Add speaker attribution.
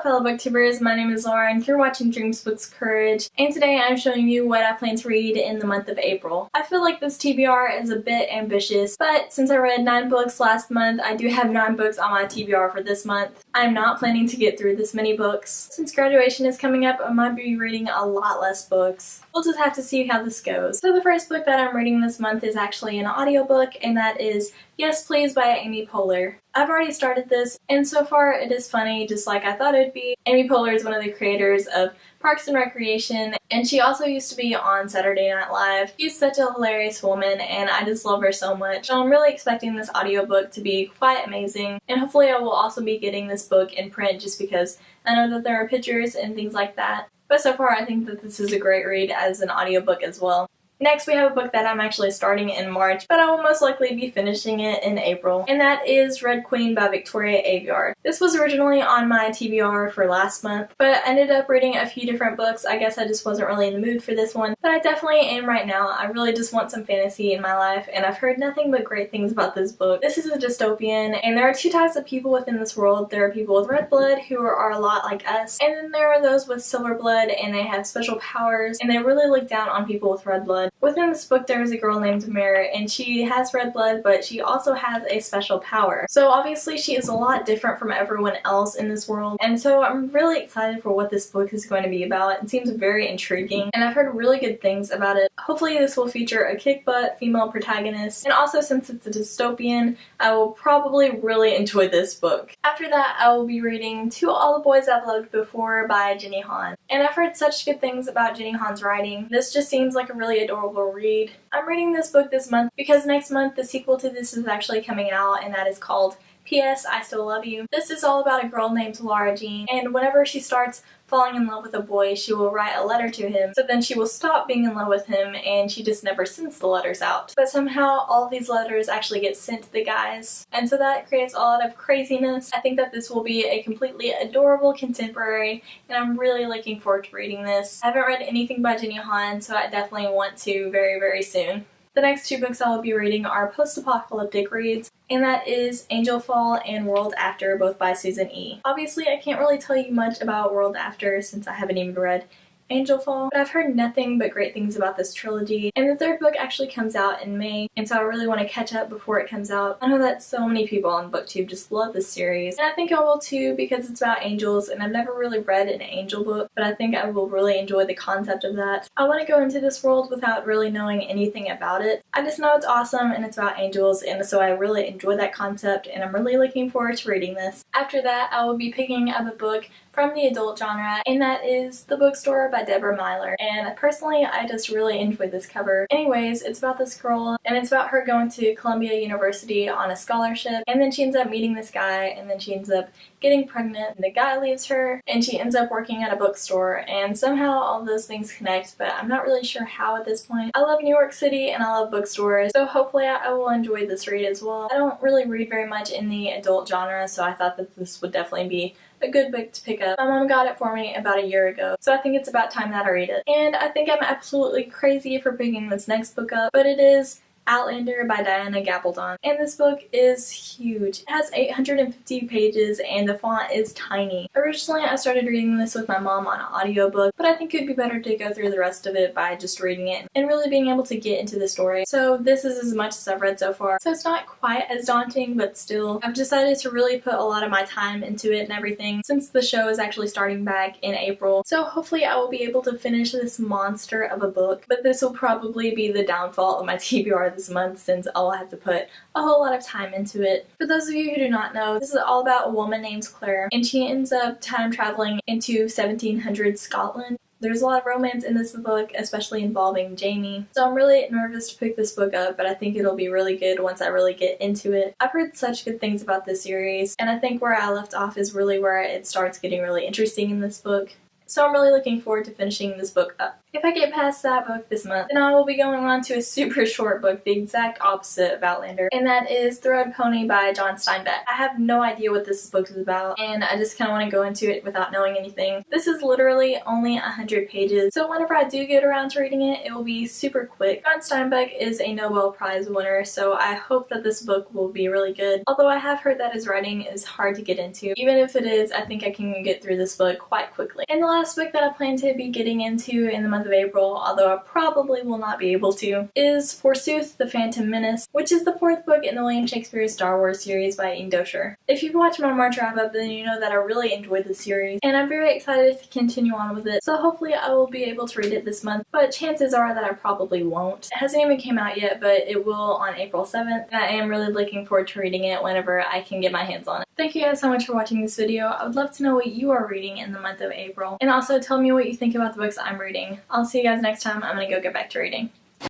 Speaker 1: Hello fellow booktubers, my name is Laura and you're watching Dreams Books Courage, and today I'm showing you what I plan to read in the month of April. I feel like this TBR is a bit ambitious, but since I read 9 books last month, I do have 9 books on my TBR for this month. I'm not planning to get through this many books. Since graduation is coming up, I might be reading a lot less books. We'll just have to see how this goes. So the first book that I'm reading this month is actually an audiobook, and that is Yes Please by Amy Poehler. I've already started this, and so far it is funny just like I thought it would be. Amy Poehler is one of the creators of Parks and Recreation, and she also used to be on Saturday Night Live. She's such a hilarious woman, and I just love her so much. So I'm really expecting this audiobook to be quite amazing, and hopefully I will also be getting this book in print just because I know that there are pictures and things like that. But so far I think that this is a great read as an audiobook as well. Next, we have a book that I'm actually starting in March, but I will most likely be finishing it in April, and that is Red Queen by Victoria Aveyard. This was originally on my TBR for last month, but I ended up reading a few different books. I guess I just wasn't really in the mood for this one, but I definitely am right now. I really just want some fantasy in my life, and I've heard nothing but great things about this book. This is a dystopian, and there are 2 types of people within this world. There are people with red blood who are a lot like us, and then there are those with silver blood, and they have special powers, and they really look down on people with red blood. Within this book there is a girl named Mare, and she has red blood, but she also has a special power. So obviously she is a lot different from everyone else in this world, and so I'm really excited for what this book is going to be about. It seems very intriguing, and I've heard really good things about it. Hopefully this will feature a kick-butt female protagonist, and also since it's a dystopian, I will probably really enjoy this book. After that, I will be reading To All the Boys I've Loved Before by Jenny Han, and I've heard such good things about Jenny Han's writing. This just seems like a really adorable read. I'm reading this book this month because next month the sequel to this is actually coming out, and that is called P.S. I Still Love You. This is all about a girl named Laura Jean, and whenever she starts falling in love with a boy, she will write a letter to him, so then she will stop being in love with him and she just never sends the letters out. But somehow all these letters actually get sent to the guys, and so that creates a lot of craziness. I think that this will be a completely adorable contemporary, and I'm really looking forward to reading this. I haven't read anything by Jenny Han, so I definitely want to very soon. The next 2 books I will be reading are post-apocalyptic reads, and that is Angel Fall and World After, both by Susan E. Obviously, I can't really tell you much about World After since I haven't even read Angel Fall, but I've heard nothing but great things about this trilogy, and the 3rd book actually comes out in May, and so I really want to catch up before it comes out. I know that so many people on BookTube just love this series, and I think I will too because it's about angels, and I've never really read an angel book, but I think I will really enjoy the concept of that. I want to go into this world without really knowing anything about it. I just know it's awesome and it's about angels, and so I really enjoy that concept, and I'm really looking forward to reading this. After that, I will be picking up a book from the adult genre, and that is The Bookstore by Deborah Myler, and personally I just really enjoyed this cover. Anyways, it's about this girl, and it's about her going to Columbia University on a scholarship, and then she ends up meeting this guy, and then she ends up getting pregnant, and the guy leaves her, and she ends up working at a bookstore, and somehow all those things connect, but I'm not really sure how at this point. I love New York City and I love bookstores, so hopefully I will enjoy this read as well. I don't really read very much in the adult genre, so I thought that this would definitely be a good book to pick up. My mom got it for me about a year ago, so I think it's about time that I read it. And I think I'm absolutely crazy for picking this next book up, but it is Outlander by Diana Gabaldon, and this book is huge. It has 850 pages and the font is tiny. Originally I started reading this with my mom on an audiobook, but I think it would be better to go through the rest of it by just reading it and really being able to get into the story. So this is as much as I've read so far, so it's not quite as daunting, but still I've decided to really put a lot of my time into it and everything since the show is actually starting back in April. So hopefully I will be able to finish this monster of a book, but this will probably be the downfall of my TBR this month since I'll have to put a whole lot of time into it. For those of you who do not know, this is all about a woman named Claire, and she ends up time traveling into 1700s Scotland. There's a lot of romance in this book, especially involving Jamie, so I'm really nervous to pick this book up, but I think it'll be really good once I really get into it. I've heard such good things about this series, and I think where I left off is really where it starts getting really interesting in this book. So I'm really looking forward to finishing this book up. If I get past that book this month, then I will be going on to a super short book, the exact opposite of Outlander, and that is The Red Pony by John Steinbeck. I have no idea what this book is about, and I just kind of want to go into it without knowing anything. This is literally only 100 pages, so whenever I do get around to reading it, it will be super quick. John Steinbeck is a Nobel Prize winner, so I hope that this book will be really good, although I have heard that his writing is hard to get into. Even if it is, I think I can get through this book quite quickly. And the last book that I plan to be getting into in the month of April, although I probably will not be able to, is Forsooth, the Phantom Menace, which is the 4th book in the William Shakespeare Star Wars series by Ian Dozier. If you've watched my March wrap-up, then you know that I really enjoyed the series, and I'm very excited to continue on with it, so hopefully I will be able to read it this month, but chances are that I probably won't. It hasn't even came out yet, but it will on April 7th, and I am really looking forward to reading it whenever I can get my hands on it. Thank you guys so much for watching this video. I would love to know what you are reading in the month of April, and also tell me what you think about the books I'm reading. I'll see you guys next time. I'm gonna go get back to reading.